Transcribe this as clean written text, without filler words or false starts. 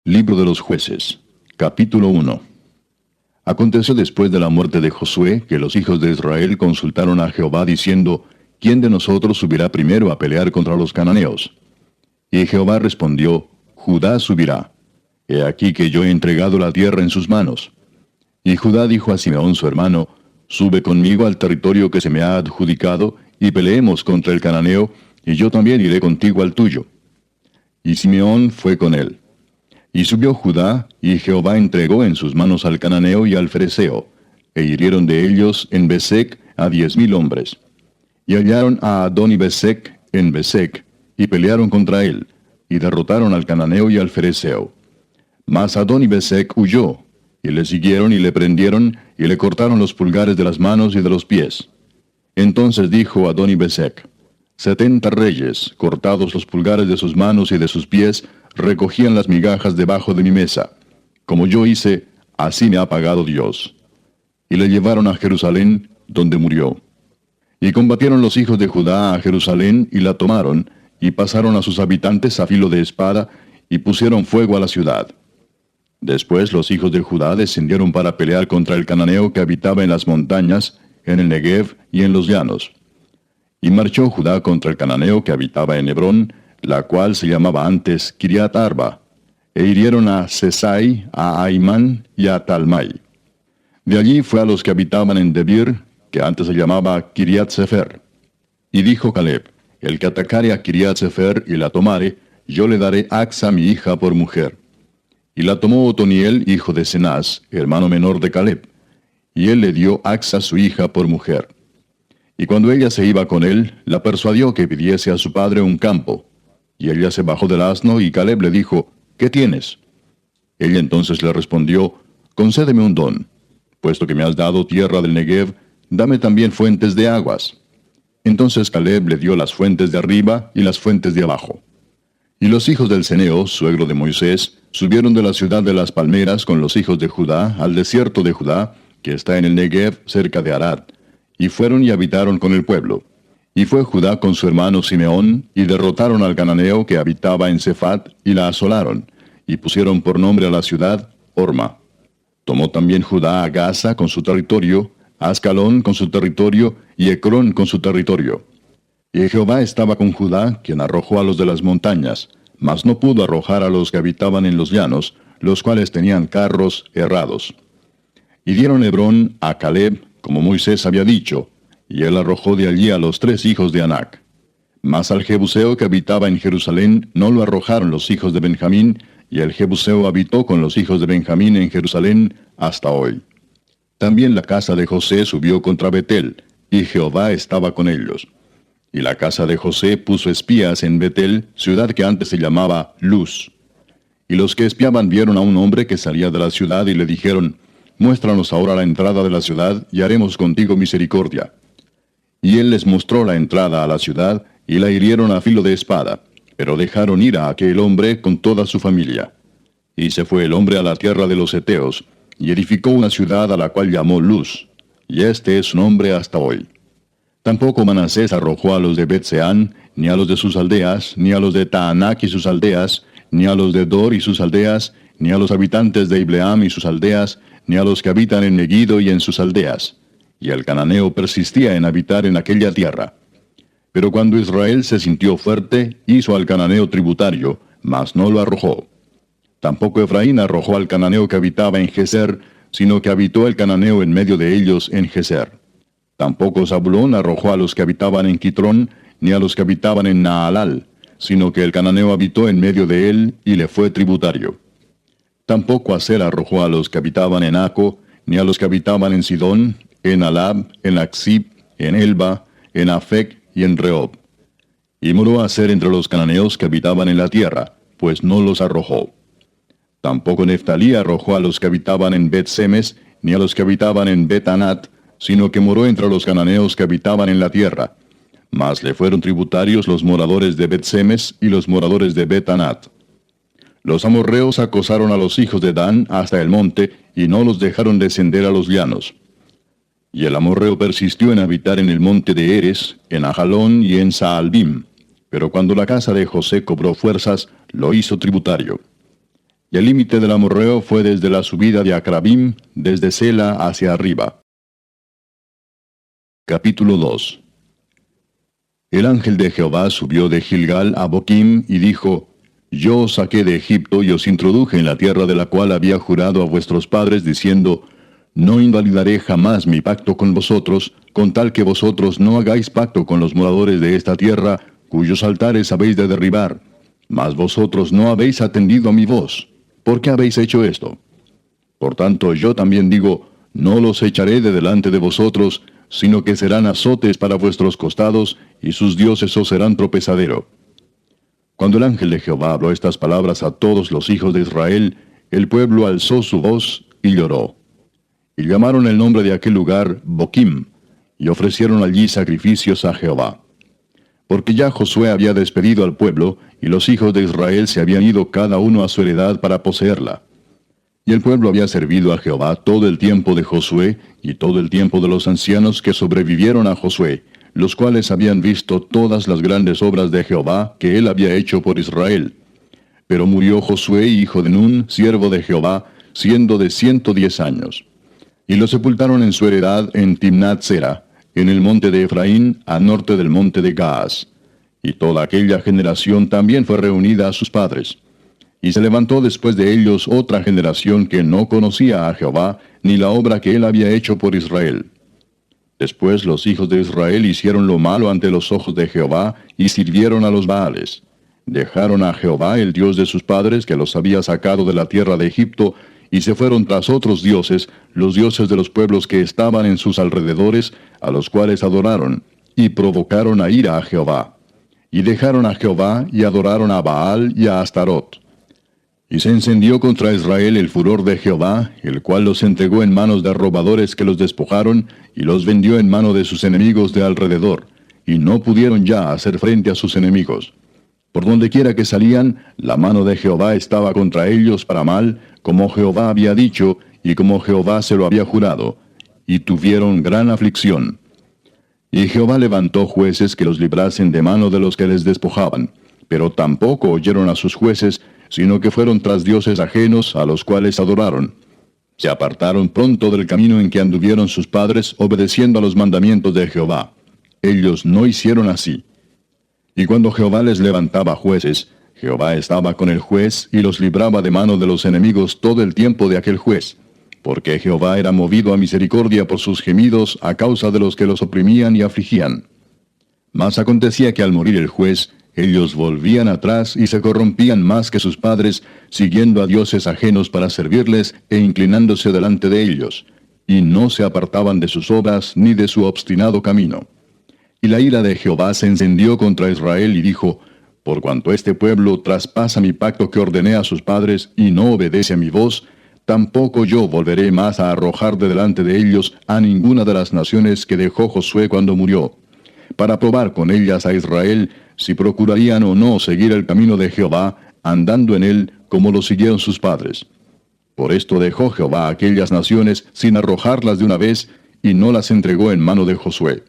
Libro de los Jueces, capítulo 1. Aconteció después de la muerte de Josué, que los hijos de Israel consultaron a Jehová diciendo, ¿quién de nosotros subirá primero a pelear contra los cananeos? Y Jehová respondió, Judá subirá. He aquí que yo he entregado la tierra en sus manos. Y Judá dijo a Simeón su hermano, sube conmigo al territorio que se me ha adjudicado, y peleemos contra el cananeo, y yo también iré contigo al tuyo. Y Simeón fue con él. Y subió Judá, y Jehová entregó en sus manos al cananeo y al fereceo, e hirieron de ellos en Besec a 10,000 hombres. Y hallaron a Adoni-Besec en Besec, y pelearon contra él, y derrotaron al cananeo y al fereceo. Mas Adoni-Besec huyó, y le siguieron y le prendieron, y le cortaron los pulgares de las manos y de los pies. Entonces dijo Adoni-Besec, 70 reyes, cortados los pulgares de sus manos y de sus pies, recogían las migajas debajo de mi mesa. Como yo hice, así me ha pagado Dios. Y le llevaron a Jerusalén, donde murió. Y combatieron los hijos de Judá a Jerusalén, y la tomaron, y pasaron a sus habitantes a filo de espada, y pusieron fuego a la ciudad. Después los hijos de Judá descendieron para pelear contra el cananeo que habitaba en las montañas, en el Negev y en los llanos. Y marchó Judá contra el cananeo que habitaba en Hebrón, la cual se llamaba antes Kiriat Arba, e hirieron a Sesai, a Aimán y a Talmai. De allí fue a los que habitaban en Debir, que antes se llamaba Kiriat Sefer. Y dijo Caleb, el que atacare a Kiriat Sefer y la tomare, yo le daré Axa mi hija por mujer. Y la tomó Otoniel, hijo de Cenaz, hermano menor de Caleb, y él le dio Axa su hija por mujer. Y cuando ella se iba con él, la persuadió que pidiese a su padre un campo. Y ella se bajó del asno, y Caleb le dijo, ¿qué tienes? Ella entonces le respondió, concédeme un don. Puesto que me has dado tierra del Negev, dame también fuentes de aguas. Entonces Caleb le dio las fuentes de arriba y las fuentes de abajo. Y los hijos del Ceneo, suegro de Moisés, subieron de la ciudad de las palmeras con los hijos de Judá al desierto de Judá, que está en el Negev cerca de Arad, y fueron y habitaron con el pueblo. Y fue Judá con su hermano Simeón, y derrotaron al cananeo que habitaba en Cefat, y la asolaron, y pusieron por nombre a la ciudad Horma. Tomó también Judá a Gaza con su territorio, a Ascalón con su territorio, y Ecrón con su territorio. Y Jehová estaba con Judá, quien arrojó a los de las montañas, mas no pudo arrojar a los que habitaban en los llanos, los cuales tenían carros errados. Y dieron Hebrón a Caleb, como Moisés había dicho, y él arrojó de allí a los 3 hijos de Anac. Mas al Jebuseo que habitaba en Jerusalén no lo arrojaron los hijos de Benjamín, y el Jebuseo habitó con los hijos de Benjamín en Jerusalén hasta hoy. También la casa de José subió contra Betel, y Jehová estaba con ellos. Y la casa de José puso espías en Betel, ciudad que antes se llamaba Luz. Y los que espiaban vieron a un hombre que salía de la ciudad y le dijeron, muéstranos ahora la entrada de la ciudad, y haremos contigo misericordia. Y él les mostró la entrada a la ciudad, y la hirieron a filo de espada, pero dejaron ir a aquel hombre con toda su familia. Y se fue el hombre a la tierra de los Heteos, y edificó una ciudad a la cual llamó Luz, y este es su nombre hasta hoy. Tampoco Manasés arrojó a los de Bet-Seán, ni a los de sus aldeas, ni a los de Taanac y sus aldeas, ni a los de Dor y sus aldeas, ni a los habitantes de Ibleam y sus aldeas, ni a los que habitan en Megiddo y en sus aldeas. Y el cananeo persistía en habitar en aquella tierra. Pero cuando Israel se sintió fuerte, hizo al cananeo tributario, mas no lo arrojó. Tampoco Efraín arrojó al cananeo que habitaba en Geser, sino que habitó el cananeo en medio de ellos en Geser. Tampoco Zabulón arrojó a los que habitaban en Quitrón, ni a los que habitaban en Naalal, sino que el cananeo habitó en medio de él, y le fue tributario. Tampoco Aser arrojó a los que habitaban en Aco, ni a los que habitaban en Sidón, en Alab, en Aksib, en Elba, en Afec y en Rehob. Y moró Aser entre los cananeos que habitaban en la tierra, pues no los arrojó. Tampoco Neftalí arrojó a los que habitaban en Bet-Semes, ni a los que habitaban en Bet-Anat, sino que moró entre los cananeos que habitaban en la tierra. Mas le fueron tributarios los moradores de Bet-Semes y los moradores de Bet-Anat. Los amorreos acosaron a los hijos de Dan hasta el monte, y no los dejaron descender a los llanos. Y el amorreo persistió en habitar en el monte de Eres, en Ajalón y en Saalbim. Pero cuando la casa de José cobró fuerzas, lo hizo tributario. Y el límite del amorreo fue desde la subida de Acrabim, desde Sela hacia arriba. Capítulo 2. El ángel de Jehová subió de Gilgal a Boquim y dijo: Yo os saqué de Egipto y os introduje en la tierra de la cual había jurado a vuestros padres, diciendo: No invalidaré jamás mi pacto con vosotros, con tal que vosotros no hagáis pacto con los moradores de esta tierra, cuyos altares habéis de derribar. Mas vosotros no habéis atendido a mi voz. ¿Por qué habéis hecho esto? Por tanto, yo también digo: no los echaré de delante de vosotros, sino que serán azotes para vuestros costados, y sus dioses os serán tropezadero. Cuando el ángel de Jehová habló estas palabras a todos los hijos de Israel, el pueblo alzó su voz y lloró. Y llamaron el nombre de aquel lugar Boquim, y ofrecieron allí sacrificios a Jehová. Porque ya Josué había despedido al pueblo, y los hijos de Israel se habían ido cada uno a su heredad para poseerla. Y el pueblo había servido a Jehová todo el tiempo de Josué, y todo el tiempo de los ancianos que sobrevivieron a Josué, los cuales habían visto todas las grandes obras de Jehová que él había hecho por Israel. Pero murió Josué, hijo de Nun, siervo de Jehová, siendo de 110 años. Y lo sepultaron en su heredad en Timnat-Sera, en el monte de Efraín, a norte del monte de Gaas. Y toda aquella generación también fue reunida a sus padres. Y se levantó después de ellos otra generación que no conocía a Jehová, ni la obra que él había hecho por Israel. Después los hijos de Israel hicieron lo malo ante los ojos de Jehová, y sirvieron a los Baales. Dejaron a Jehová, el Dios de sus padres, que los había sacado de la tierra de Egipto, y se fueron tras otros dioses, los dioses de los pueblos que estaban en sus alrededores, a los cuales adoraron, y provocaron a ira a Jehová. Y dejaron a Jehová, y adoraron a Baal y a Astarot. Y se encendió contra Israel el furor de Jehová, el cual los entregó en manos de robadores que los despojaron, y los vendió en mano de sus enemigos de alrededor, y no pudieron ya hacer frente a sus enemigos. Por donde quiera que salían, la mano de Jehová estaba contra ellos para mal, como Jehová había dicho, y como Jehová se lo había jurado, y tuvieron gran aflicción. Y Jehová levantó jueces que los librasen de mano de los que les despojaban, pero tampoco oyeron a sus jueces, sino que fueron tras dioses ajenos, a los cuales adoraron. Se apartaron pronto del camino en que anduvieron sus padres, obedeciendo a los mandamientos de Jehová. Ellos no hicieron así. Y cuando Jehová les levantaba jueces, Jehová estaba con el juez, y los libraba de mano de los enemigos todo el tiempo de aquel juez, porque Jehová era movido a misericordia por sus gemidos a causa de los que los oprimían y afligían. Mas acontecía que al morir el juez, ellos volvían atrás y se corrompían más que sus padres, siguiendo a dioses ajenos para servirles e inclinándose delante de ellos, y no se apartaban de sus obras ni de su obstinado camino. Y la ira de Jehová se encendió contra Israel y dijo: Por cuanto este pueblo traspasa mi pacto que ordené a sus padres y no obedece a mi voz, tampoco yo volveré más a arrojar de delante de ellos a ninguna de las naciones que dejó Josué cuando murió, para probar con ellas a Israel si procurarían o no seguir el camino de Jehová, andando en él como lo siguieron sus padres. Por esto dejó Jehová a aquellas naciones sin arrojarlas de una vez, y no las entregó en mano de Josué.